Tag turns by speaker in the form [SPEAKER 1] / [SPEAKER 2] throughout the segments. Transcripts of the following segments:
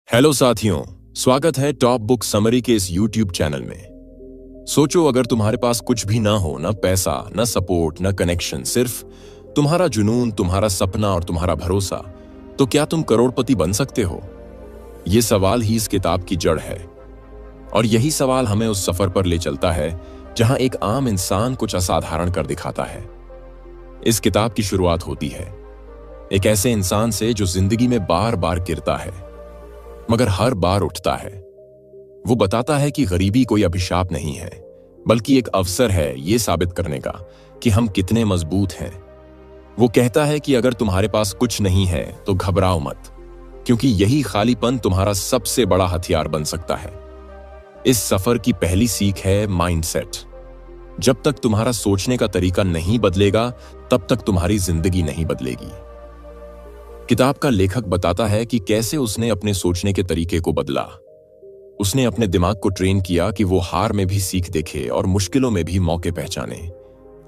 [SPEAKER 1] Hello साथियों, स्वागत है टॉप बुक समरी के इस यूट्यूब चैनल में। सोचो अगर तुम्हारे पास कुछ भी ना हो, ना पैसा, ना सपोर्ट, ना कनेक्शन, सिर्फ तुम्हारा जुनून, तुम्हारा सपना और तुम्हारा भरोसा, तो क्या तुम करोड़पति बन सकते हो? ये सवाल ही इस किताब की जड़ है और यही सवाल हमें उस सफर पर ले चलता है जहां एक आम इंसान कुछ असाधारण कर दिखाता है। इस किताब की शुरुआत होती है एक ऐसे इंसान से जो जिंदगी में बार बार गिरता है मगर हर बार उठता है। वो बताता है कि गरीबी कोई अभिशाप नहीं है, बल्कि एक अवसर है ये साबित करने का कि हम कितने मजबूत हैं। वो कहता है कि अगर तुम्हारे पास कुछ नहीं है तो घबराओ मत, क्योंकि यही खालीपन तुम्हारा सबसे बड़ा हथियार बन सकता है। इस सफर की पहली सीख है माइंडसेट। जब तक तुम्हारा सोचने का तरीका नहीं बदलेगा, तब तक तुम्हारी जिंदगी नहीं बदलेगी। किताब का लेखक बताता है कि कैसे उसने अपने सोचने के तरीके को बदला। उसने अपने दिमाग को ट्रेन किया कि वो हार में भी सीख देखे और मुश्किलों में भी मौके पहचाने।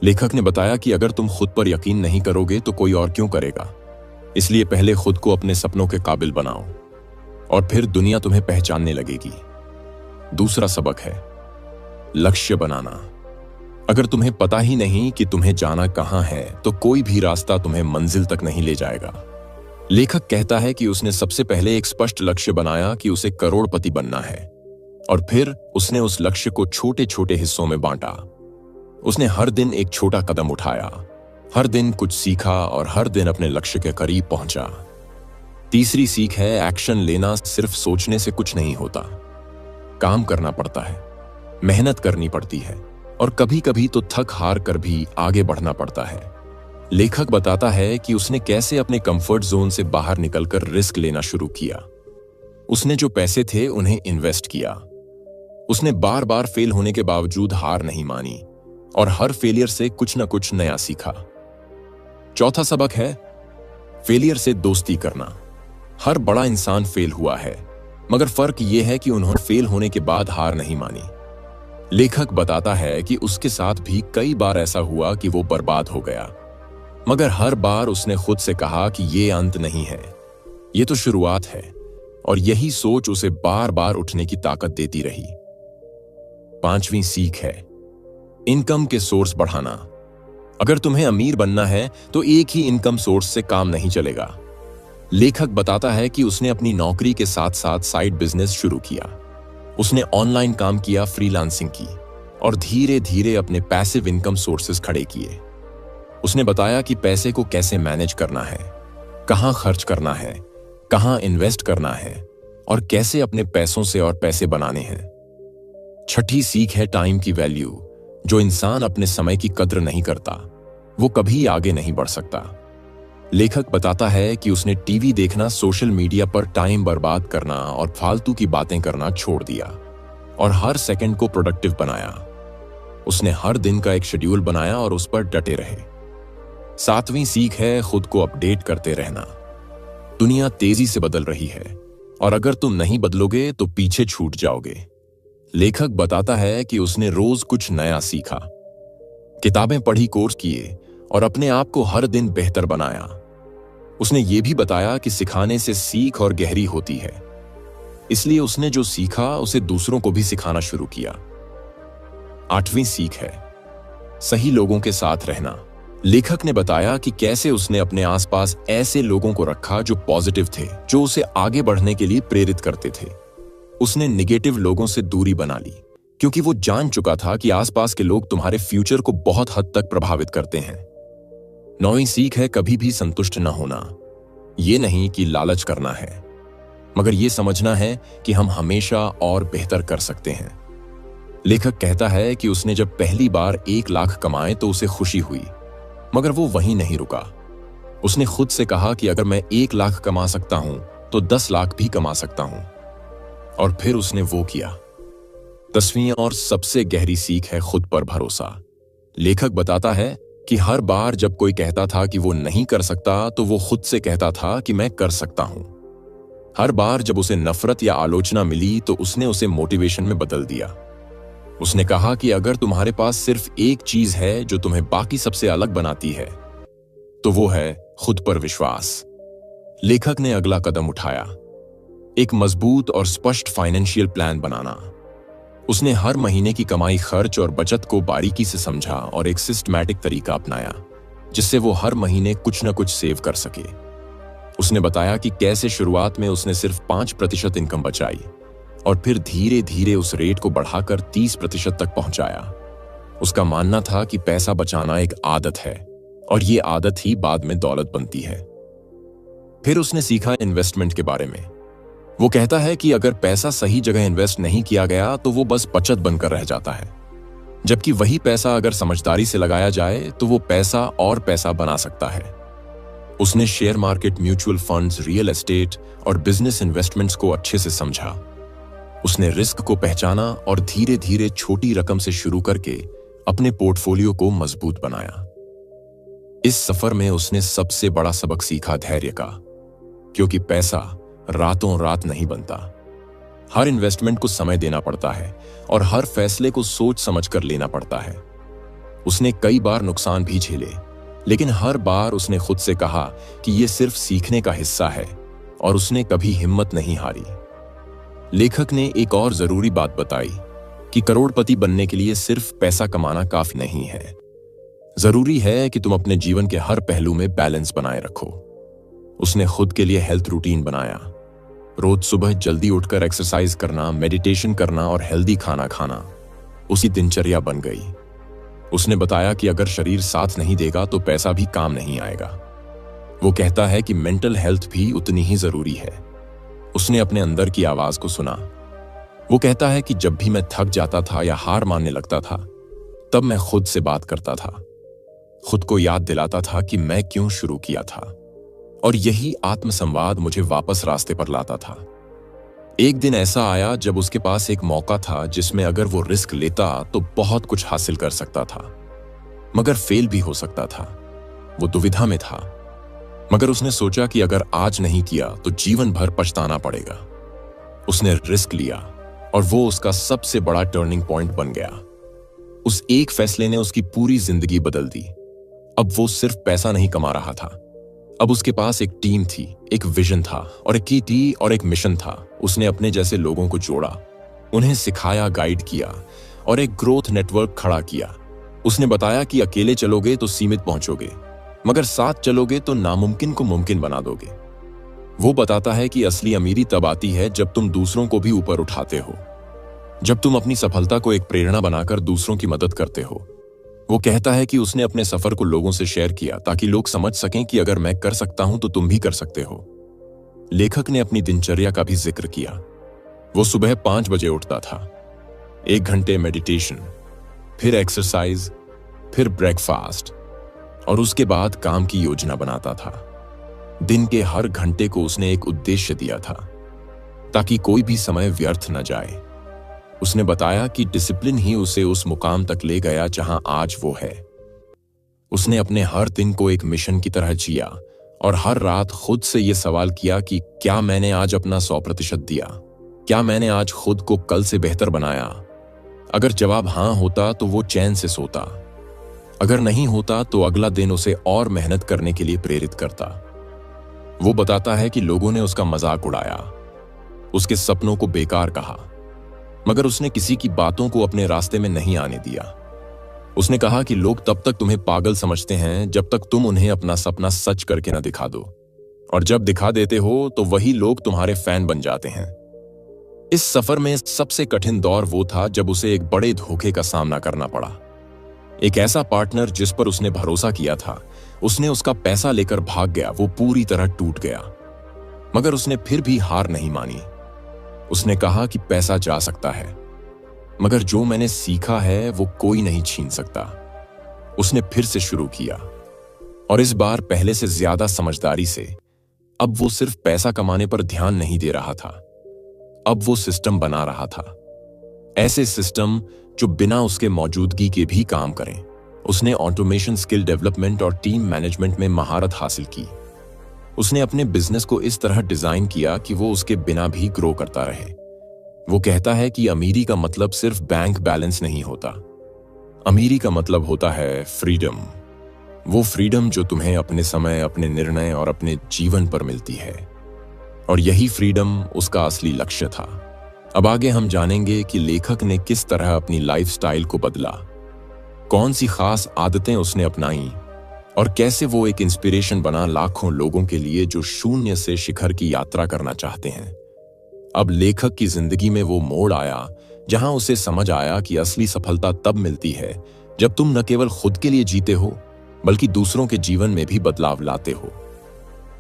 [SPEAKER 1] लेखक ने बताया कि अगर तुम खुद पर यकीन नहीं करोगे तो कोई और क्यों करेगा। इसलिए पहले खुद को अपने सपनों के काबिल बनाओ और फिर दुनिया तुम्हें पहचानने लगेगी। दूसरा सबक है लक्ष्य बनाना। अगर तुम्हें पता ही नहीं कि तुम्हें जाना कहां है, तो कोई भी रास्ता तुम्हें मंजिल तक नहीं ले जाएगा। लेखक कहता है कि उसने सबसे पहले एक स्पष्ट लक्ष्य बनाया कि उसे करोड़पति बनना है, और फिर उसने उस लक्ष्य को छोटे छोटे हिस्सों में बांटा। उसने हर दिन एक छोटा कदम उठाया, हर दिन कुछ सीखा और हर दिन अपने लक्ष्य के करीब पहुंचा। तीसरी सीख है एक्शन लेना। सिर्फ सोचने से कुछ नहीं होता, काम करना पड़ता है, मेहनत करनी पड़ती है और कभी कभी तो थक हार कर भी आगे बढ़ना पड़ता है। लेखक बताता है कि उसने कैसे अपने कंफर्ट जोन से बाहर निकलकर रिस्क लेना शुरू किया। उसने जो पैसे थे उन्हें इन्वेस्ट किया। उसने बार बार फेल होने के बावजूद हार नहीं मानी और हर फेलियर से कुछ न कुछ नया सीखा। चौथा सबक है फेलियर से दोस्ती करना। हर बड़ा इंसान फेल हुआ है, मगर फर्क यह है कि उन्होंने फेल होने के बाद हार नहीं मानी। लेखक बताता है कि उसके साथ भी कई बार ऐसा हुआ कि वो बर्बाद हो गया, मगर हर बार उसने खुद से कहा कि ये अंत नहीं है, ये तो शुरुआत है, और यही सोच उसे बार बार उठने की ताकत देती रही। पांचवी सीख है इनकम के सोर्स बढ़ाना। अगर तुम्हें अमीर बनना है तो एक ही इनकम सोर्स से काम नहीं चलेगा। लेखक बताता है कि उसने अपनी नौकरी के साथ साथ साइड बिजनेस शुरू किया। उसने ऑनलाइन काम किया, फ्रीलांसिंग की और धीरे धीरे अपने पैसिव इनकम सोर्सेस खड़े किए। उसने बताया कि पैसे को कैसे मैनेज करना है, कहां खर्च करना है, कहां इन्वेस्ट करना है और कैसे अपने पैसों से और पैसे बनाने हैं। छठी सीख है टाइम की वैल्यू। जो इंसान अपने समय की कद्र नहीं करता, वो कभी आगे नहीं बढ़ सकता। लेखक बताता है कि उसने टीवी देखना, सोशल मीडिया पर टाइम बर्बाद करना और फालतू की बातें करना छोड़ दिया और हर सेकंड को प्रोडक्टिव बनाया। उसने हर दिन का एक शेड्यूल बनाया और उस पर डटे रहे। सातवीं सीख है खुद को अपडेट करते रहना। दुनिया तेजी से बदल रही है और अगर तुम नहीं बदलोगे तो पीछे छूट जाओगे। लेखक बताता है कि उसने रोज कुछ नया सीखा, किताबें पढ़ी, कोर्स किए और अपने आप को हर दिन बेहतर बनाया। उसने ये भी बताया कि सिखाने से सीख और गहरी होती है, इसलिए उसने जो सीखा उसे दूसरों को भी सिखाना शुरू किया। आठवीं सीख है सही लोगों के साथ रहना। लेखक ने बताया कि कैसे उसने अपने आसपास ऐसे लोगों को रखा जो पॉजिटिव थे, जो उसे आगे बढ़ने के लिए प्रेरित करते थे। उसने नेगेटिव लोगों से दूरी बना ली, क्योंकि वो जान चुका था कि आसपास के लोग तुम्हारे फ्यूचर को बहुत हद तक प्रभावित करते हैं। नौवीं सीख है कभी भी संतुष्ट न होना। ये नहीं कि लालच करना है, मगर ये समझना है कि हम हमेशा और बेहतर कर सकते हैं। लेखक कहता है कि उसने जब पहली बार 1 लाख कमाए तो उसे खुशी हुई, मगर वो वहीं नहीं रुका। उसने खुद से कहा कि अगर मैं 1 लाख कमा सकता हूं तो 10 लाख भी कमा सकता हूं, और फिर उसने वो किया। 10वीं और सबसे गहरी सीख है खुद पर भरोसा। लेखक बताता है कि हर बार जब कोई कहता था कि वो नहीं कर सकता, तो वो खुद से कहता था कि मैं कर सकता हूं। हर बार जब उसे नफरत या आलोचना मिली तो उसने उसे मोटिवेशन में बदल दिया। उसने कहा कि अगर तुम्हारे पास सिर्फ एक चीज है जो तुम्हें बाकी सबसे अलग बनाती है, तो वो है खुद पर विश्वास। लेखक ने अगला कदम उठाया। एक मजबूत और स्पष्ट फाइनेंशियल प्लान बनाना। उसने हर महीने की कमाई, खर्च और बचत को बारीकी से समझा और एक सिस्टमैटिक तरीका अपनाया जिससे वो हर महीने कुछ न कुछ सेव कर सके। उसने बताया कि कैसे शुरुआत में उसने सिर्फ 5% इनकम बचाई और फिर धीरे धीरे उस रेट को बढ़ाकर 30% तक पहुंचाया। उसका मानना था कि पैसा बचाना एक आदत है और ये आदत ही बाद में दौलत बनती है। फिर उसने सीखा इन्वेस्टमेंट के बारे में। वो कहता है कि अगर पैसा सही जगह इन्वेस्ट नहीं किया गया तो वो बस बचत बनकर रह जाता है, जबकि वही पैसा अगर समझदारी से लगाया जाए तो वो पैसा और पैसा बना सकता है। उसने share market, mutual funds, real estate और बिजनेस इन्वेस्टमेंट्स को अच्छे से समझा। उसने रिस्क को पहचाना और धीरे धीरे छोटी रकम से शुरू करके अपने पोर्टफोलियो को मजबूत बनाया। इस सफर में उसने सबसे बड़ा सबक सीखा धैर्य का, क्योंकि पैसा रातों रात नहीं बनता। हर इन्वेस्टमेंट को समय देना पड़ता है और हर फैसले को सोच समझकर लेना पड़ता है। उसने कई बार नुकसान भी झेले, लेकिन हर बार उसने खुद से कहा कि यह सिर्फ सीखने का हिस्सा है और उसने कभी हिम्मत नहीं हारी। लेखक ने एक और जरूरी बात बताई कि करोड़पति बनने के लिए सिर्फ पैसा कमाना काफी नहीं है। जरूरी है कि तुम अपने जीवन के हर पहलू में बैलेंस बनाए रखो। उसने खुद के लिए हेल्थ रूटीन बनाया। रोज सुबह जल्दी उठकर एक्सरसाइज करना, मेडिटेशन करना और हेल्दी खाना खाना उसी दिनचर्या बन गई। उसने बताया कि अगर शरीर साथ नहीं देगा तो पैसा भी काम नहीं आएगा। वो कहता है कि मेंटल हेल्थ भी उतनी ही जरूरी है। उसने अपने अंदर की आवाज को सुना। वो कहता है कि जब भी मैं थक जाता था या हार मानने लगता था, तब मैं खुद से बात करता था, खुद को याद दिलाता था कि मैं क्यों शुरू किया था, और यही आत्मसंवाद मुझे वापस रास्ते पर लाता था। एक दिन ऐसा आया जब उसके पास एक मौका था जिसमें अगर वो रिस्क लेता तो बहुत कुछ हासिल कर सकता था, मगर फेल भी हो सकता था। वो दुविधा में था, मगर उसने सोचा कि अगर आज नहीं किया तो जीवन भर पछताना पड़ेगा। उसने रिस्क लिया और वो उसका सबसे बड़ा टर्निंग पॉइंट बन गया। उस एक फैसले ने उसकी पूरी जिंदगी बदल दी। अब वो सिर्फ पैसा नहीं कमा रहा था, अब उसके पास एक टीम थी, एक विजन था और एक मिशन था। उसने अपने जैसे लोगों को जोड़ा, उन्हें सिखाया, गाइड किया और एक ग्रोथ नेटवर्क खड़ा किया। उसने बताया कि अकेले चलोगे तो सीमित पहुंचोगे, मगर साथ चलोगे तो नामुमकिन को मुमकिन बना दोगे। वो बताता है कि असली अमीरी तब आती है जब तुम दूसरों को भी ऊपर उठाते हो, जब तुम अपनी सफलता को एक प्रेरणा बनाकर दूसरों की मदद करते हो। वो कहता है कि उसने अपने सफर को लोगों से शेयर किया ताकि लोग समझ सकें कि अगर मैं कर सकता हूं तो तुम भी कर सकते हो। लेखक ने अपनी दिनचर्या का भी जिक्र किया। वो सुबह 5 बजे उठता था, 1 घंटे मेडिटेशन, फिर एक्सरसाइज, फिर ब्रेकफास्ट और उसके बाद काम की योजना बनाता था। दिन के हर घंटे को उसने एक उद्देश्य दिया था ताकि कोई भी समय व्यर्थ न जाए। उसने बताया कि डिसिप्लिन ही उसे उस मुकाम तक ले गया जहां आज वो है। उसने अपने हर दिन को एक मिशन की तरह जिया और हर रात खुद से यह सवाल किया कि क्या मैंने आज अपना 100% दिया? क्या मैंने आज खुद को कल से बेहतर बनाया? अगर जवाब हां होता तो वो चैन से सोता, अगर नहीं होता तो अगला दिन उसे और मेहनत करने के लिए प्रेरित करता। वो बताता है कि लोगों ने उसका मजाक उड़ाया, उसके सपनों को बेकार कहा, मगर उसने किसी की बातों को अपने रास्ते में नहीं आने दिया। उसने कहा कि लोग तब तक तुम्हें पागल समझते हैं जब तक तुम उन्हें अपना सपना सच करके न दिखा दो, और जब दिखा देते हो तो वही लोग तुम्हारे फैन बन जाते हैं। इस सफर में सबसे कठिन दौर वो था जब उसे एक बड़े धोखे का सामना करना पड़ा। एक ऐसा पार्टनर जिस पर उसने भरोसा किया था, उसने उसका पैसा लेकर भाग गया। वो पूरी तरह टूट गया, मगर उसने फिर भी हार नहीं मानी। उसने कहा कि पैसा जा सकता है, मगर जो मैंने सीखा है वो कोई नहीं छीन सकता। उसने फिर से शुरू किया और इस बार पहले से ज्यादा समझदारी से। अब वो सिर्फ पैसा कमाने पर ध्यान नहीं दे रहा था, अब वो सिस्टम बना रहा था, ऐसे सिस्टम जो बिना उसके मौजूदगी के भी काम करें। उसने ऑटोमेशन, स्किल डेवलपमेंट और टीम मैनेजमेंट में महारत हासिल की। उसने अपने बिजनेस को इस तरह डिजाइन किया कि वो उसके बिना भी ग्रो करता रहे। वो कहता है कि अमीरी का मतलब सिर्फ बैंक बैलेंस नहीं होता, अमीरी का मतलब होता है फ्रीडम। वो फ्रीडम जो तुम्हें अपने समय, अपने निर्णय और अपने जीवन पर मिलती है। और यही फ्रीडम उसका असली लक्ष्य था। अब आगे हम जानेंगे कि लेखक ने किस तरह अपनी लाइफस्टाइल को बदला, कौन सी खास आदतें उसने अपनाई और कैसे वो एक इंस्पिरेशन बना लाखों लोगों के लिए जो शून्य से शिखर की यात्रा करना चाहते हैं। अब लेखक की जिंदगी में वो मोड़ आया जहां उसे समझ आया कि असली सफलता तब मिलती है जब तुम न केवल खुद के लिए जीते हो बल्कि दूसरों के जीवन में भी बदलाव लाते हो।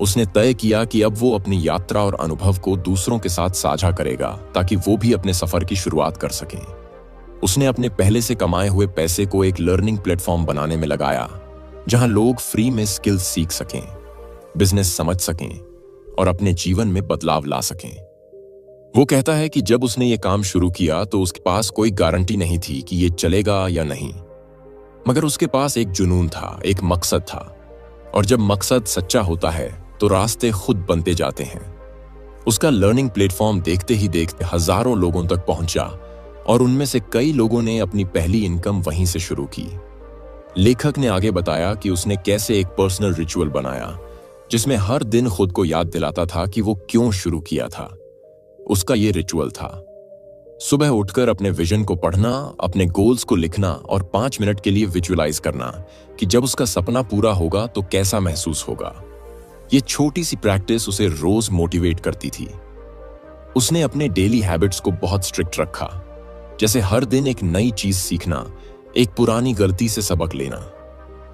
[SPEAKER 1] उसने तय किया कि अब वो अपनी यात्रा और अनुभव को दूसरों के साथ साझा करेगा ताकि वो भी अपने सफर की शुरुआत कर सकें। उसने अपने पहले से कमाए हुए पैसे को एक लर्निंग प्लेटफॉर्म बनाने में लगाया जहां लोग फ्री में स्किल्स सीख सकें, बिजनेस समझ सकें और अपने जीवन में बदलाव ला सकें। वो कहता है कि जब उसने ये काम शुरू किया तो उसके पास कोई गारंटी नहीं थी कि ये चलेगा या नहीं, मगर उसके पास एक जुनून था, एक मकसद था, और जब मकसद सच्चा होता है तो रास्ते खुद बनते जाते हैं। उसका लर्निंग प्लेटफॉर्म देखते ही देखते हजारों लोगों तक पहुंचा और उनमें से कई लोगों ने अपनी पहली इनकम वहीं से शुरू की। लेखक ने आगे बताया कि उसने कैसे एक पर्सनल रिचुअल बनाया जिसमें हर दिन खुद को याद दिलाता था कि वो क्यों शुरू किया था। उसका ये रिचुअल था, सुबह उठकर अपने विजन को पढ़ना, अपने गोल्स को लिखना और 5 मिनट के लिए विजुअलाइज करना कि जब उसका सपना पूरा होगा तो कैसा महसूस होगा। ये छोटी सी प्रैक्टिस उसे रोज मोटिवेट करती थी। उसने अपने डेली हैबिट्स को बहुत स्ट्रिक्ट रखा, जैसे हर दिन एक नई चीज सीखना, एक पुरानी गलती से सबक लेना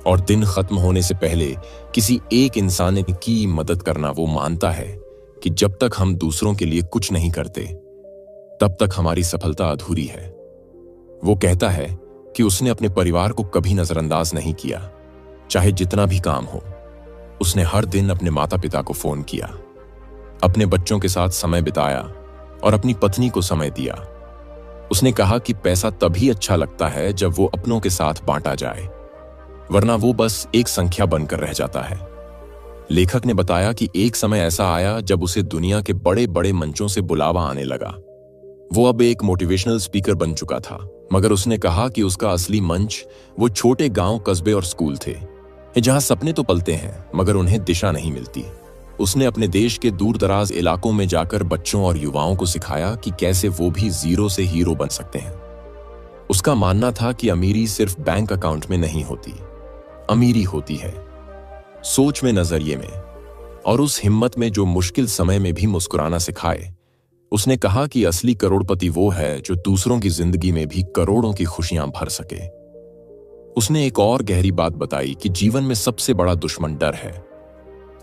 [SPEAKER 1] और दिन खत्म होने से पहले किसी एक इंसान की मदद करना। वो मानता है कि जब तक हम दूसरों के लिए कुछ नहीं करते तब तक हमारी सफलता अधूरी है। वो कहता है कि उसने अपने परिवार को कभी नजरअंदाज नहीं किया, चाहे जितना भी काम हो। उसने हर दिन अपने माता पिता को फोन किया, अपने बच्चों के साथ समय बिताया और अपनी पत्नी को समय दिया। उसने कहा कि पैसा तभी अच्छा लगता है जब वो अपनों के साथ बांटा जाए, वरना वो बस एक संख्या बनकर रह जाता है। लेखक ने बताया कि एक समय ऐसा आया जब उसे दुनिया के बड़े बड़े मंचों से बुलावा आने लगा। वो अब एक मोटिवेशनल स्पीकर बन चुका था, मगर उसने कहा कि उसका असली मंच वो छोटे गांव, कस्बे और स्कूल थे, जहां सपने तो पलते हैं मगर उन्हें दिशा नहीं मिलती। उसने अपने देश के दूर दराज इलाकों में जाकर बच्चों और युवाओं को सिखाया कि कैसे वो भी जीरो से हीरो बन सकते हैं। उसका मानना था कि अमीरी सिर्फ बैंक अकाउंट में नहीं होती, अमीरी होती है सोच में, नजरिए में और उस हिम्मत में जो मुश्किल समय में भी मुस्कुराना सिखाए। उसने कहा कि असली करोड़पति वो है जो दूसरों की जिंदगी में भी करोड़ों की खुशियां भर सके। उसने एक और गहरी बात बताई कि जीवन में सबसे बड़ा दुश्मन डर है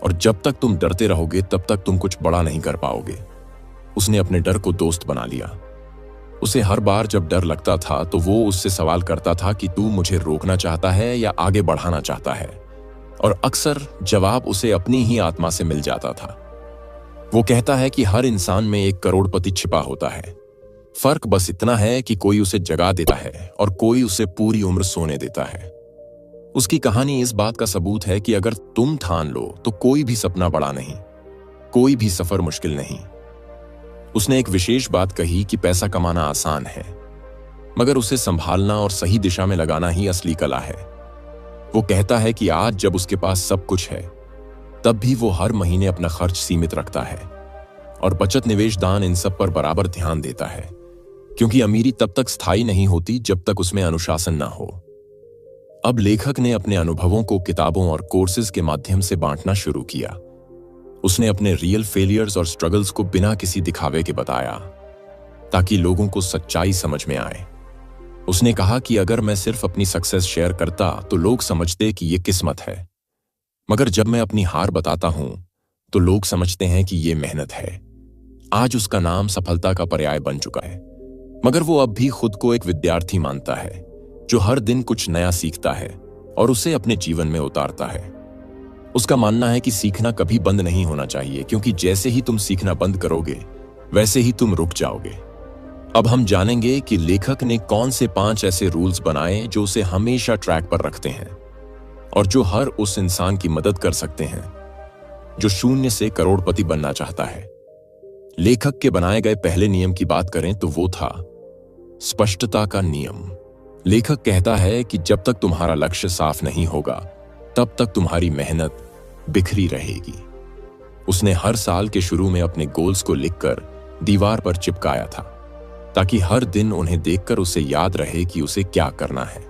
[SPEAKER 1] और जब तक तुम डरते रहोगे तब तक तुम कुछ बड़ा नहीं कर पाओगे। उसने अपने डर को दोस्त बना लिया। उसे हर बार जब डर लगता था तो वो उससे सवाल करता था कि तू मुझे रोकना चाहता है या आगे बढ़ाना चाहता है, और अक्सर जवाब उसे अपनी ही आत्मा से मिल जाता था। वो कहता है कि हर इंसान में एक करोड़पति छिपा होता है, फर्क बस इतना है कि कोई उसे जगा देता है और कोई उसे पूरी उम्र सोने देता है। उसकी कहानी इस बात का सबूत है कि अगर तुम ठान लो तो कोई भी सपना बड़ा नहीं, कोई भी सफर मुश्किल नहीं। उसने एक विशेष बात कही कि पैसा कमाना आसान है, मगर उसे संभालना और सही दिशा में लगाना ही असली कला है। वो कहता है कि आज जब उसके पास सब कुछ है तब भी वो हर महीने अपना खर्च सीमित रखता है और बचत, निवेश, दान, इन सब पर बराबर ध्यान देता है, क्योंकि अमीरी तब तक स्थायी नहीं होती जब तक उसमें अनुशासन ना हो। अब लेखक ने अपने अनुभवों को किताबों और कोर्सेज के माध्यम से बांटना शुरू किया। उसने अपने रियल फेलियर्स और स्ट्रगल्स को बिना किसी दिखावे के बताया ताकि लोगों को सच्चाई समझ में आए। उसने कहा कि अगर मैं सिर्फ अपनी सक्सेस शेयर करता तो लोग समझते कि ये किस्मत है, मगर जब मैं अपनी हार बताता हूं तो लोग समझते हैं कि ये मेहनत है। आज उसका नाम सफलता का पर्याय बन चुका है, मगर वो अब भी खुद को एक विद्यार्थी मानता है जो हर दिन कुछ नया सीखता है और उसे अपने जीवन में उतारता है। उसका मानना है कि सीखना कभी बंद नहीं होना चाहिए, क्योंकि जैसे ही तुम सीखना बंद करोगे वैसे ही तुम रुक जाओगे। अब हम जानेंगे कि लेखक ने कौन से 5 ऐसे रूल्स बनाए जो उसे हमेशा ट्रैक पर रखते हैं और जो हर उस इंसान की मदद कर सकते हैं जो शून्य से करोड़पति बनना चाहता है। लेखक के बनाए गए पहले नियम की बात करें तो वो था स्पष्टता का नियम। लेखक कहता है कि जब तक तुम्हारा लक्ष्य साफ नहीं होगा तब तक तुम्हारी मेहनत बिखरी रहेगी। उसने हर साल के शुरू में अपने गोल्स को लिखकर दीवार पर चिपकाया था, ताकि हर दिन उन्हें देखकर उसे याद रहे कि उसे क्या करना है।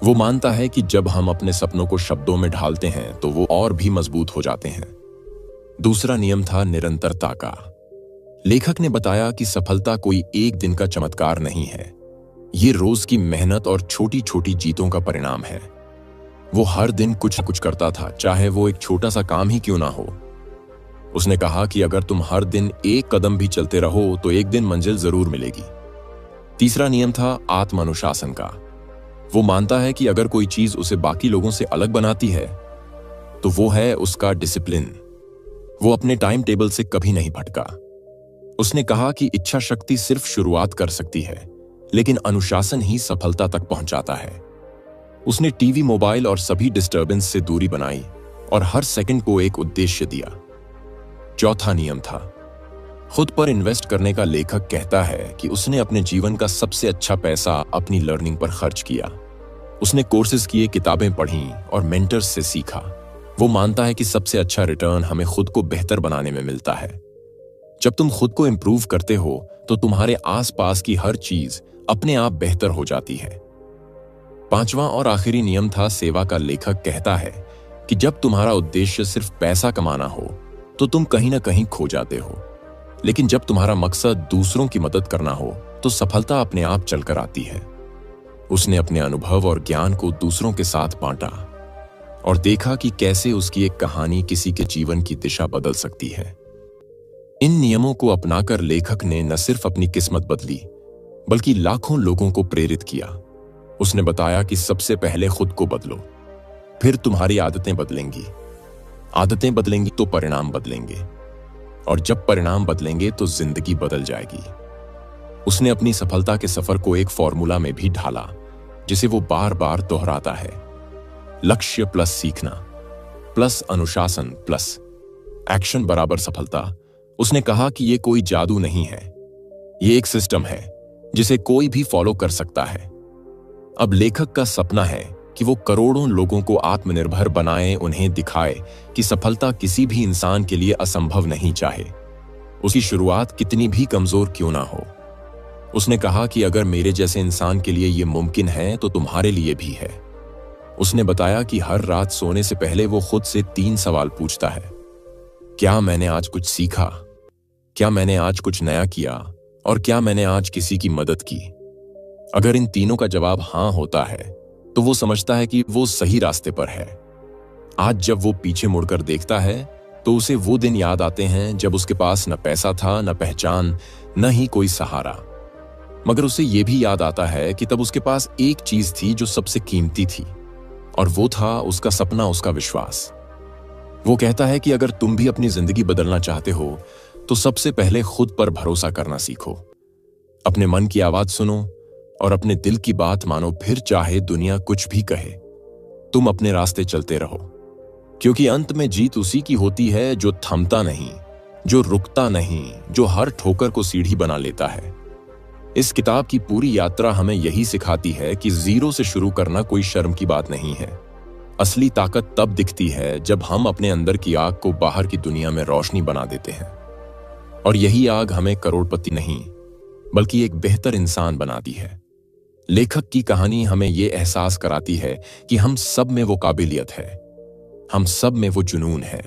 [SPEAKER 1] वो मानता है कि जब हम अपने सपनों को शब्दों में ढालते हैं तो वो और भी मजबूत हो जाते हैं। दूसरा नियम था निरंतरता का। लेखक ने बताया कि सफलता कोई एक दिन का चमत्कार नहीं है, ये रोज की मेहनत और छोटी छोटी जीतों का परिणाम है। वो हर दिन कुछ न कुछ करता था, चाहे वो एक छोटा सा काम ही क्यों ना हो। उसने कहा कि अगर तुम हर दिन एक कदम भी चलते रहो तो एक दिन मंजिल जरूर मिलेगी। तीसरा नियम था आत्म अनुशासन का। वो मानता है कि अगर कोई चीज उसे बाकी लोगों से अलग बनाती है तो वो है उसका डिसिप्लिन। वो अपने टाइम टेबल से कभी नहीं भटका। उसने कहा कि इच्छा शक्ति सिर्फ शुरुआत कर सकती है, लेकिन अनुशासन ही सफलता तक पहुंचाता है। उसने टीवी, मोबाइल और सभी डिस्टर्बेंस से दूरी बनाई और हर सेकंड को एक उद्देश्य दिया। चौथा नियम था खुद पर इन्वेस्ट करने का। लेखक कहता है कि उसने अपने जीवन का सबसे अच्छा पैसा अपनी लर्निंग पर खर्च किया। उसने कोर्सेज किए, किताबें पढ़ी और मेंटर्स से सीखा। वो मानता है कि सबसे अच्छा रिटर्न हमें खुद को बेहतर बनाने में मिलता है। जब तुम खुद को इंप्रूव करते हो तो तुम्हारे आसपास की हर चीज अपने आप बेहतर हो जाती है। पांचवा और आखिरी नियम था सेवा का। लेखक कहता है कि जब तुम्हारा उद्देश्य सिर्फ पैसा कमाना हो तो तुम कहीं ना कहीं खो जाते हो, लेकिन जब तुम्हारा मकसद दूसरों की मदद करना हो तो सफलता अपने आप चलकर आती है। उसने अपने अनुभव और ज्ञान को दूसरों के साथ बांटा और देखा कि कैसे उसकी एक कहानी किसी के जीवन की दिशा बदल सकती है। इन नियमों को अपनाकर लेखक ने न सिर्फ अपनी किस्मत बदली, बल्कि लाखों लोगों को प्रेरित किया। उसने बताया कि सबसे पहले खुद को बदलो, फिर तुम्हारी आदतें बदलेंगी। आदतें बदलेंगी तो परिणाम बदलेंगे, और जब परिणाम बदलेंगे तो जिंदगी बदल जाएगी। उसने अपनी सफलता के सफर को एक फॉर्मूला में भी ढाला, जिसे वो बार बार दोहराता है। लक्ष्य प्लस सीखना प्लस अनुशासन प्लस एक्शन बराबर सफलता। उसने कहा कि ये कोई जादू नहीं है, ये एक सिस्टम है जिसे कोई भी फॉलो कर सकता है। अब लेखक का सपना है कि वो करोड़ों लोगों को आत्मनिर्भर बनाए, उन्हें दिखाए कि सफलता किसी भी इंसान के लिए असंभव नहीं, चाहे उसकी शुरुआत कितनी भी कमजोर क्यों ना हो। उसने कहा कि अगर मेरे जैसे इंसान के लिए ये मुमकिन है तो तुम्हारे लिए भी है। उसने बताया कि हर रात सोने से पहले वो खुद से 3 सवाल पूछता है। क्या मैंने आज कुछ सीखा? क्या मैंने आज कुछ नया किया? और क्या मैंने आज किसी की मदद की? अगर इन तीनों का जवाब हां होता है तो वो समझता है कि वो सही रास्ते पर है। आज जब वो पीछे मुड़कर देखता है तो उसे वो दिन याद आते हैं जब उसके पास न पैसा था, न पहचान, न ही कोई सहारा। मगर उसे ये भी याद आता है कि तब उसके पास एक चीज थी जो सबसे कीमती थी, और वो था उसका सपना, उसका विश्वास। वो कहता है कि अगर तुम भी अपनी जिंदगी बदलना चाहते हो तो सबसे पहले खुद पर भरोसा करना सीखो। अपने मन की आवाज सुनो और अपने दिल की बात मानो, फिर चाहे दुनिया कुछ भी कहे, तुम अपने रास्ते चलते रहो, क्योंकि अंत में जीत उसी की होती है जो थमता नहीं, जो रुकता नहीं, जो हर ठोकर को सीढ़ी बना लेता है। इस किताब की पूरी यात्रा हमें यही सिखाती है कि जीरो से शुरू करना कोई शर्म की बात नहीं है। असली ताकत तब दिखती है जब हम अपने अंदर की आग को बाहर की दुनिया में रोशनी बना देते हैं, और यही आग हमें करोड़पति नहीं बल्कि एक बेहतर इंसान बनाती है। लेखक की कहानी हमें यह एहसास कराती है कि हम सब में वो काबिलियत है, हम सब में वो जुनून है,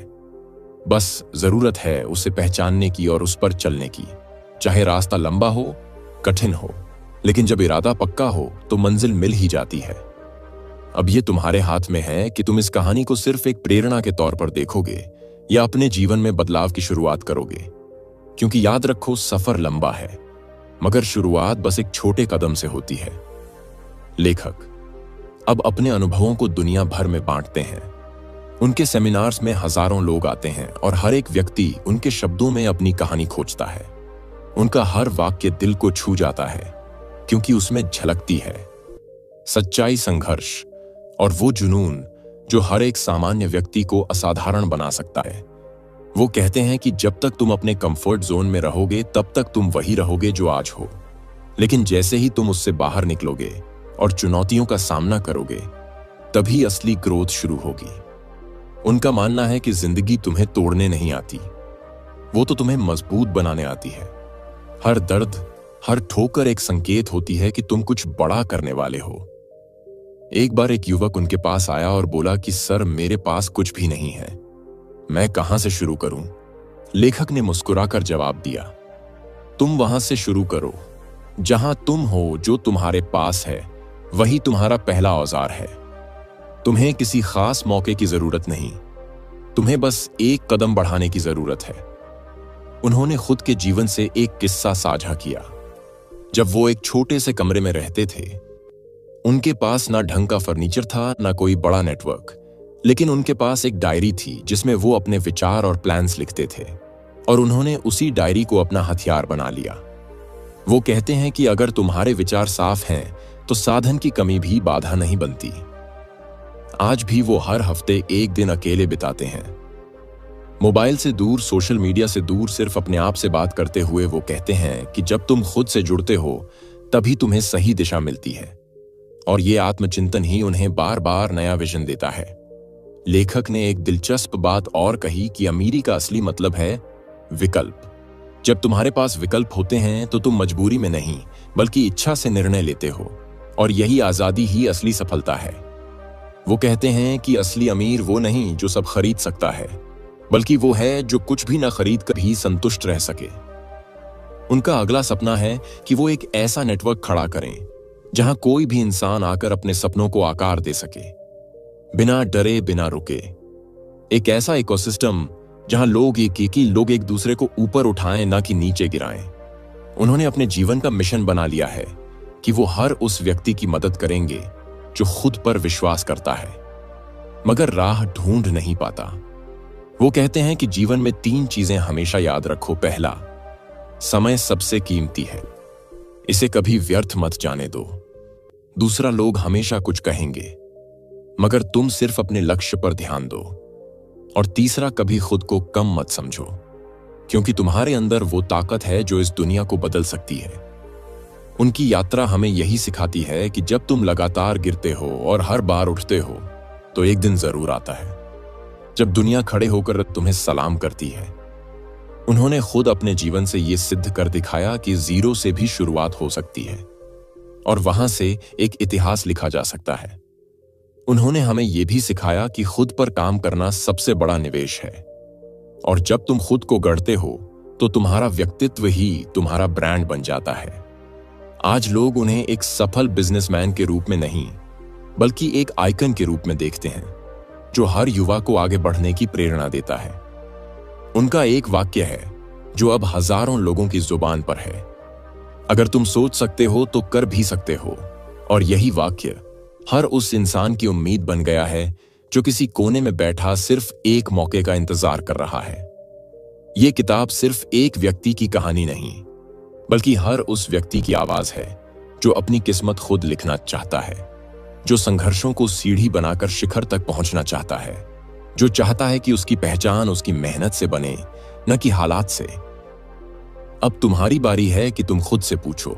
[SPEAKER 1] बस जरूरत है उसे पहचानने की और उस पर चलने की। चाहे रास्ता लंबा हो, कठिन हो, लेकिन जब इरादा पक्का हो तो मंजिल मिल ही जाती है। अब ये तुम्हारे हाथ में है कि तुम इस कहानी को सिर्फ एक प्रेरणा के तौर पर देखोगे या अपने जीवन में बदलाव की शुरुआत करोगे, क्योंकि याद रखो, सफर लंबा है मगर शुरुआत बस एक छोटे कदम से होती है। लेखक अब अपने अनुभवों को दुनिया भर में बांटते हैं। उनके सेमिनार्स में हजारों लोग आते हैं और हर एक व्यक्ति उनके शब्दों में अपनी कहानी खोजता है। उनका हर वाक्य दिल को छू जाता है, क्योंकि उसमें झलकती है सच्चाई, संघर्ष और वो जुनून जो हर एक सामान्य व्यक्ति को असाधारण बना सकता है। वो कहते हैं कि जब तक तुम अपने कंफर्ट जोन में रहोगे तब तक तुम वही रहोगे जो आज हो, लेकिन जैसे ही तुम उससे बाहर निकलोगे और चुनौतियों का सामना करोगे, तभी असली ग्रोथ शुरू होगी। उनका मानना है कि जिंदगी तुम्हें तोड़ने नहीं आती, वो तो तुम्हें मजबूत बनाने आती है। हर दर्द, हर ठोकर एक संकेत होती है कि तुम कुछ बड़ा करने वाले हो। एक बार एक युवक उनके पास आया और बोला कि सर, मेरे पास कुछ भी नहीं है, मैं कहां से शुरू करूं? लेखक ने मुस्कुराकर जवाब दिया, तुम वहां से शुरू करो जहां तुम हो। जो तुम्हारे पास है वही तुम्हारा पहला औजार है। तुम्हें किसी खास मौके की जरूरत नहीं, तुम्हें बस एक कदम बढ़ाने की जरूरत है। उन्होंने खुद के जीवन से एक किस्सा साझा किया। जब वो एक छोटे से कमरे में रहते थे, उनके पास ना ढंग का फर्नीचर था, ना कोई बड़ा नेटवर्क, लेकिन उनके पास एक डायरी थी जिसमें वो अपने विचार और प्लान्स लिखते थे, और उन्होंने उसी डायरी को अपना हथियार बना लिया। वो कहते हैं कि अगर तुम्हारे विचार साफ हैं तो साधन की कमी भी बाधा नहीं बनती। आज भी वो हर हफ्ते एक दिन अकेले बिताते हैं, मोबाइल से दूर, सोशल मीडिया से दूर, सिर्फ अपने आप से बात करते हुए। वो कहते हैं कि जब तुम खुद से जुड़ते हो तभी तुम्हें सही दिशा मिलती है, और ये आत्मचिंतन ही उन्हें बार बार नया विजन देता है। लेखक ने एक दिलचस्प बात और कही कि अमीरी का असली मतलब है विकल्प। जब तुम्हारे पास विकल्प होते हैं तो तुम मजबूरी में नहीं बल्कि इच्छा से निर्णय लेते हो, और यही आजादी ही असली सफलता है। वो कहते हैं कि असली अमीर वो नहीं जो सब खरीद सकता है, बल्कि वो है जो कुछ भी ना खरीद कर भी संतुष्ट रह सके। उनका अगला सपना है कि वो एक ऐसा नेटवर्क खड़ा करें जहां कोई भी इंसान आकर अपने सपनों को आकार दे सके, बिना डरे, बिना रुके। एक ऐसा इकोसिस्टम जहां लोग एक दूसरे को ऊपर उठाएं, ना कि नीचे गिराएं। उन्होंने अपने जीवन का मिशन बना लिया है कि वो हर उस व्यक्ति की मदद करेंगे जो खुद पर विश्वास करता है मगर राह ढूंढ नहीं पाता। वो कहते हैं कि जीवन में 3 चीजें हमेशा याद रखो। पहला, समय सबसे कीमती है, इसे कभी व्यर्थ मत जाने दो। दूसरा, लोग हमेशा कुछ कहेंगे मगर तुम सिर्फ अपने लक्ष्य पर ध्यान दो। और तीसरा, कभी खुद को कम मत समझो, क्योंकि तुम्हारे अंदर वो ताकत है जो इस दुनिया को बदल सकती है। उनकी यात्रा हमें यही सिखाती है कि जब तुम लगातार गिरते हो और हर बार उठते हो तो एक दिन जरूर आता है जब दुनिया खड़े होकर तुम्हें सलाम करती है। उन्होंने खुद अपने जीवन से यह सिद्ध कर दिखाया कि जीरो से भी शुरुआत हो सकती है और वहां से एक इतिहास लिखा जा सकता है। उन्होंने हमें यह भी सिखाया कि खुद पर काम करना सबसे बड़ा निवेश है, और जब तुम खुद को गढ़ते हो तो तुम्हारा व्यक्तित्व ही तुम्हारा ब्रांड बन जाता है। आज लोग उन्हें एक सफल बिजनेसमैन के रूप में नहीं बल्कि एक आइकन के रूप में देखते हैं जो हर युवा को आगे बढ़ने की प्रेरणा देता है। उनका एक वाक्य है जो अब हजारों लोगों की जुबान पर है, अगर तुम सोच सकते हो तो कर भी सकते हो। और यही वाक्य हर उस इंसान की उम्मीद बन गया है जो किसी कोने में बैठा सिर्फ एक मौके का इंतजार कर रहा है। यह किताब सिर्फ एक व्यक्ति की कहानी नहीं बल्कि हर उस व्यक्ति की आवाज है जो अपनी किस्मत खुद लिखना चाहता है, जो संघर्षों को सीढ़ी बनाकर शिखर तक पहुंचना चाहता है, जो चाहता है कि उसकी पहचान उसकी मेहनत से बने, न कि हालात से। अब तुम्हारी बारी है कि तुम खुद से पूछो,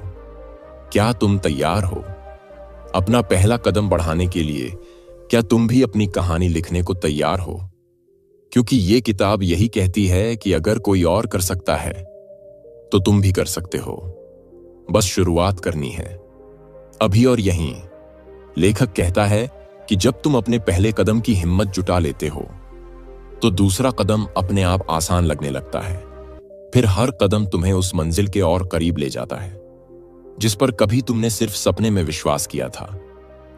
[SPEAKER 1] क्या तुम तैयार हो अपना पहला कदम बढ़ाने के लिए? क्या तुम भी अपनी कहानी लिखने को तैयार हो? क्योंकि ये किताब यही कहती है कि अगर कोई और कर सकता है तो तुम भी कर सकते हो, बस शुरुआत करनी है, अभी और यहीं। लेखक कहता है कि जब तुम अपने पहले कदम की हिम्मत जुटा लेते हो तो दूसरा कदम अपने आप आसान लगने लगता है। फिर हर कदम तुम्हें उस मंजिल के और करीब ले जाता है जिस पर कभी तुमने सिर्फ सपने में विश्वास किया था।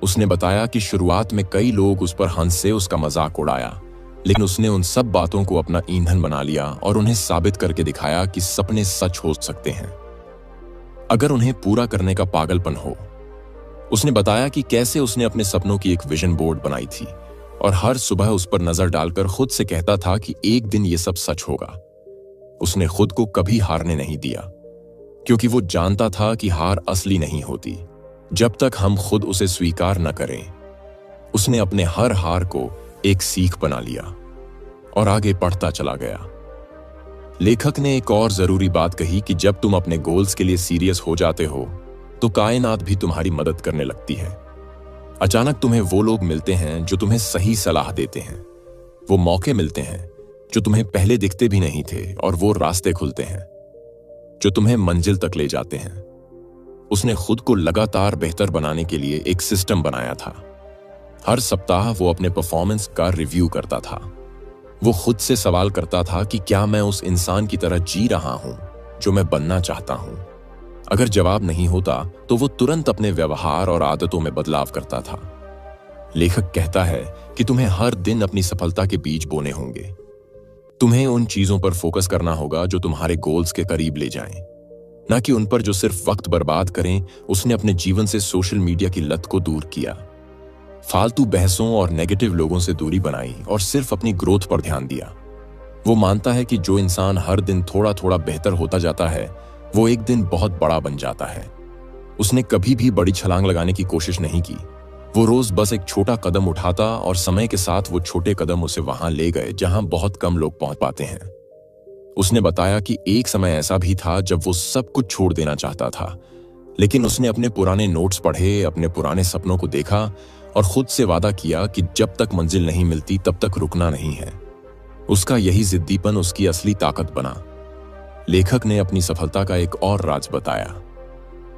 [SPEAKER 1] उसने बताया कि शुरुआत में कई लोग उस पर हंस से उसका मजाक उड़ाया, लेकिन उसने उन सब बातों को अपना ईंधन बना लिया और उन्हें साबित करके दिखाया कि सपने सच हो सकते हैं अगर उन्हें पूरा करने का पागलपन हो। उसने बताया कि कैसे उसने अपने सपनों की एक विजन बोर्ड बनाई थी और हर सुबह उस पर नजर डालकर खुद से कहता था कि एक दिन ये सब सच होगा। उसने खुद को कभी हारने नहीं दिया क्योंकि वो जानता था कि हार असली नहीं होती जब तक हम खुद उसे स्वीकार न करें। उसने अपने हर हार को एक सीख बना लिया और आगे बढ़ता चला गया। लेखक ने एक और जरूरी बात कही कि जब तुम अपने गोल्स के लिए सीरियस हो जाते हो तो कायनात भी तुम्हारी मदद करने लगती है। अचानक तुम्हें वो लोग मिलते हैं जो तुम्हें सही सलाह देते हैं, वो मौके मिलते हैं जो तुम्हें पहले दिखते भी नहीं थे, और वो रास्ते खुलते हैं जो तुम्हें मंजिल तक ले जाते हैं। उसने खुद को लगातार बेहतर बनाने के लिए एक सिस्टम बनाया था। हर सप्ताह वो अपने परफॉर्मेंस का रिव्यू करता था। वो खुद से सवाल करता था कि क्या मैं उस इंसान की तरह जी रहा हूं जो मैं बनना चाहता हूं। अगर जवाब नहीं होता तो वो तुरंत अपने व्यवहार और आदतों में बदलाव करता था। लेखक कहता है कि तुम्हें हर दिन अपनी सफलता के बीज बोने होंगे। तुम्हें उन चीजों पर फोकस करना होगा जो तुम्हारे गोल्स के करीब ले जाएं, ना कि उन पर जो सिर्फ वक्त बर्बाद करें। उसने अपने जीवन से सोशल मीडिया की लत को दूर किया, फालतू बहसों और नेगेटिव लोगों से दूरी बनाई और सिर्फ अपनी ग्रोथ पर ध्यान दिया। वो मानता है कि जो इंसान हर दिन थोड़ा थोड़ा बेहतर होता जाता है वो एक दिन बहुत बड़ा बन जाता है। उसने कभी भी बड़ी छलांग लगाने की कोशिश नहीं की। वो रोज बस एक छोटा कदम उठाता और समय के साथ वो छोटे कदम उसे वहां ले गए जहां बहुत कम लोग पहुंच पाते हैं। उसने बताया कि एक समय ऐसा भी था जब वो सब कुछ छोड़ देना चाहता था, लेकिन उसने अपने पुराने नोट्स पढ़े, अपने पुराने सपनों को देखा और खुद से वादा किया कि जब तक मंजिल नहीं मिलती तब तक रुकना नहीं है। उसका यही जिद्दीपन उसकी असली ताकत बना। लेखक ने अपनी सफलता का एक और राज बताया।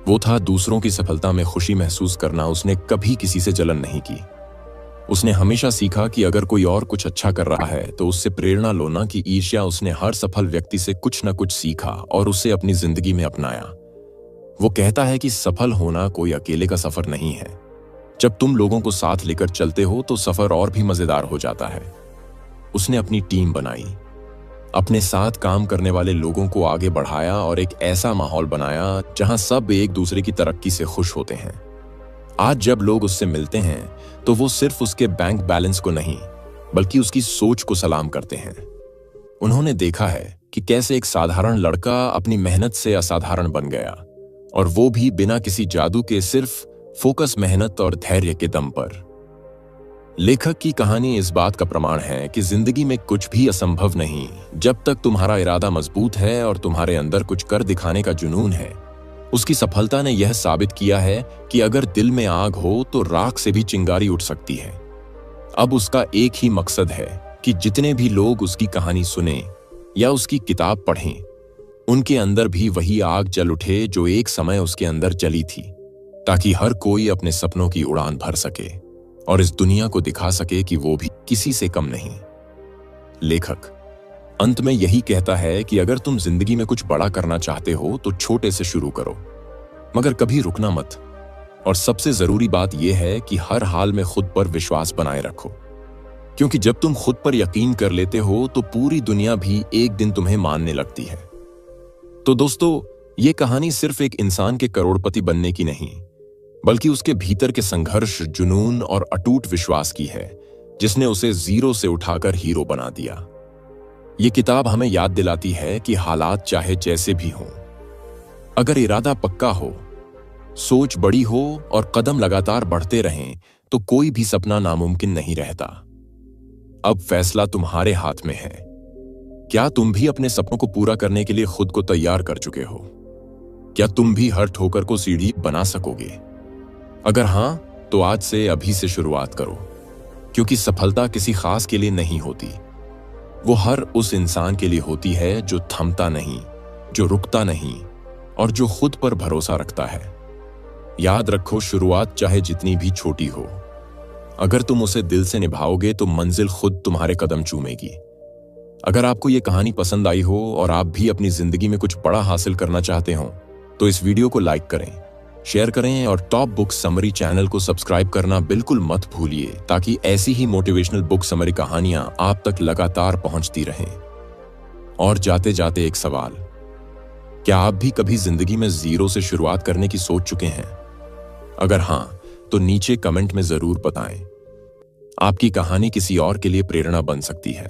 [SPEAKER 1] वो था दूसरों की सफलता में खुशी महसूस करना। उसने कभी किसी से जलन नहीं की। उसने हमेशा सीखा कि अगर कोई और कुछ अच्छा कर रहा है तो उससे प्रेरणा लो, ना कि ईर्ष्या। उसने हर सफल व्यक्ति से कुछ न कुछ सीखा और उसे अपनी जिंदगी में अपनाया। वो कहता है कि सफल होना कोई अकेले का सफर नहीं है। जब तुम लोगों को साथ लेकर चलते हो तो सफर और भी मजेदार हो जाता है। उसने अपनी टीम बनाई, अपने साथ काम करने वाले लोगों को आगे बढ़ाया और एक ऐसा माहौल बनाया जहां सब एक दूसरे की तरक्की से खुश होते हैं। आज जब लोग उससे मिलते हैं तो वो सिर्फ उसके बैंक बैलेंस को नहीं बल्कि उसकी सोच को सलाम करते हैं। उन्होंने देखा है कि कैसे एक साधारण लड़का अपनी मेहनत से असाधारण बन गया, और वो भी बिना किसी जादू के, सिर्फ फोकस, मेहनत और धैर्य के दम पर। लेखक की कहानी इस बात का प्रमाण है कि जिंदगी में कुछ भी असंभव नहीं जब तक तुम्हारा इरादा मजबूत है और तुम्हारे अंदर कुछ कर दिखाने का जुनून है। उसकी सफलता ने यह साबित किया है कि अगर दिल में आग हो तो राख से भी चिंगारी उठ सकती है। अब उसका एक ही मकसद है कि जितने भी लोग उसकी कहानी सुने या उसकी किताब पढ़ें, उनके अंदर भी वही आग जल उठे जो एक समय उसके अंदर जली थी, ताकि हर कोई अपने सपनों की उड़ान भर सके और इस दुनिया को दिखा सके कि वो भी किसी से कम नहीं। लेखक अंत में यही कहता है कि अगर तुम जिंदगी में कुछ बड़ा करना चाहते हो तो छोटे से शुरू करो, मगर कभी रुकना मत। और सबसे जरूरी बात यह है कि हर हाल में खुद पर विश्वास बनाए रखो, क्योंकि जब तुम खुद पर यकीन कर लेते हो तो पूरी दुनिया भी एक दिन तुम्हें मानने लगती है। तो दोस्तों, ये कहानी सिर्फ एक इंसान के करोड़पति बनने की नहीं, बल्कि उसके भीतर के संघर्ष, जुनून और अटूट विश्वास की है, जिसने उसे जीरो से उठाकर हीरो बना दिया। ये किताब हमें याद दिलाती है कि हालात चाहे जैसे भी हों, अगर इरादा पक्का हो, सोच बड़ी हो और कदम लगातार बढ़ते रहें तो कोई भी सपना नामुमकिन नहीं रहता। अब फैसला तुम्हारे हाथ में है। क्या तुम भी अपने सपनों को पूरा करने के लिए खुद को तैयार कर चुके हो? क्या तुम भी हर ठोकर को सीढ़ी बना सकोगे? अगर हां, तो आज से, अभी से शुरुआत करो, क्योंकि सफलता किसी खास के लिए नहीं होती। वो हर उस इंसान के लिए होती है जो थमता नहीं, जो रुकता नहीं और जो खुद पर भरोसा रखता है। याद रखो, शुरुआत चाहे जितनी भी छोटी हो, अगर तुम उसे दिल से निभाओगे तो मंजिल खुद तुम्हारे कदम चूमेगी। अगर आपको ये कहानी पसंद आई हो और आप भी अपनी जिंदगी में कुछ बड़ा हासिल करना चाहते हो तो इस वीडियो को लाइक करें, शेयर करें और टॉप बुक समरी चैनल को सब्सक्राइब करना बिल्कुल मत भूलिए, ताकि ऐसी ही मोटिवेशनल बुक समरी कहानियां आप तक लगातार पहुंचती रहें। और जाते जाते एक सवाल, क्या आप भी कभी जिंदगी में जीरो से शुरुआत करने की सोच चुके हैं? अगर हां, तो नीचे कमेंट में जरूर बताएं। आपकी कहानी किसी और के लिए प्रेरणा बन सकती है।